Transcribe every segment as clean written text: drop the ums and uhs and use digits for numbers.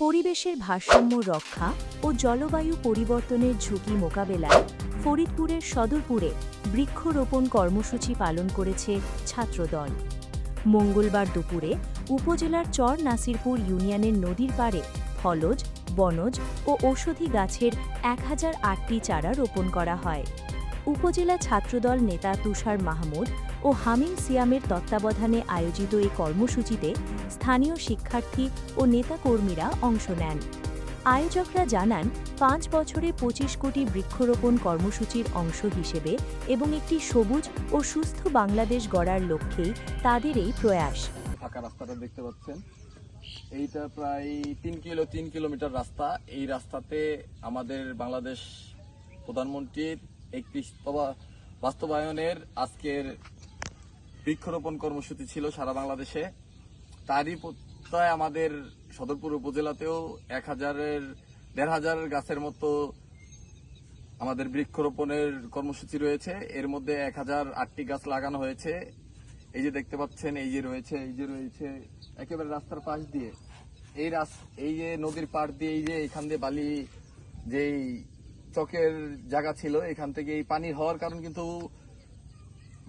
পরিবেশের ভারসাম্য রক্ষা ও জলবায়ু পরিবর্তনের ঝুঁকি মোকাবেলায় ফরিদপুরের সদরপুরে বৃক্ষরোপণ কর্মসূচি পালন করেছে ছাত্রদল। মঙ্গলবার দুপুরে উপজেলার চর নাসিরপুর ইউনিয়নের নদীর পাড়ে ফলজ, বনজ ও ঔষধি গাছের 1008টি চারা রোপণ করা হয়। উপজেলা ছাত্রদল নেতা তুষার মাহমুদ ও হামিম সিয়ামের তত্ত্বাবধানে আয়োজিত এই কর্মসূচিতে স্থানীয় শিক্ষার্থী ও নেতাকর্মীরা অংশ নেন। আয়োজকরা জানান, 5 বছরে 25 কোটি বৃক্ষরোপণ কর্মসূচির অংশ হিসেবে এবং একটি সবুজ ও সুস্থ বাংলাদেশ গড়ার লক্ষ্যেই তাদের এই প্রয়াস। ফাঁকা রাস্তাটা দেখতে পাচ্ছেন, এইটা প্রায় 3 কিলোমিটার রাস্তা। এই রাস্তাতে আমাদের বাংলাদেশ প্রধানমন্ত্রীর 31তম বাস্তবায়নের আজকের বৃক্ষরোপণ কর্মসূচি ছিল সারা বাংলাদেশে। তারই প্রত্যয় আমাদের সদরপুর উপজেলাতেও 1,500 গাছের মতো আমাদের বৃক্ষরোপণের কর্মসূচি রয়েছে। এর মধ্যে 1008টি গাছ লাগানো হয়েছে। এই যে দেখতে পাচ্ছেন, এই যে রয়েছে একেবারে রাস্তার পাশ দিয়ে, এই যে নদীর পাড় দিয়ে, এই যে এখান দিয়ে বালি, যেই চকের জায়গা ছিল, এখান থেকে এই পানি হওয়ার কারণ কিন্তু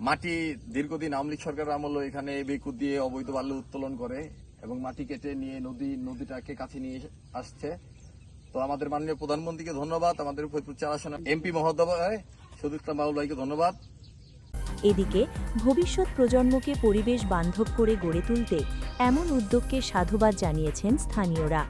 মাটি দীর্ঘদিন আওয়ামী লীগ সরকার আমল এখানে বেকুদ দিয়ে অবৈধ বালু উত্তোলন করে এবং মাটি কেটে নিয়ে নদীটাকে কাছে নিয়ে আসছে। তো আমাদের মাননীয় প্রধানমন্ত্রীকে ধন্যবাদ, আমাদের ফরিদপুর 4 আসনের এমপি মহোদয় শহীদ ইসলাম বাবুল ভাইকে ধন্যবাদ। এদিকে ভবিষ্যৎ প্রজন্মকে পরিবেশ বান্ধব করে গড়ে তুলতে এমন উদ্যোগকে সাধুবাদ জানিয়েছেন স্থানীয়রা।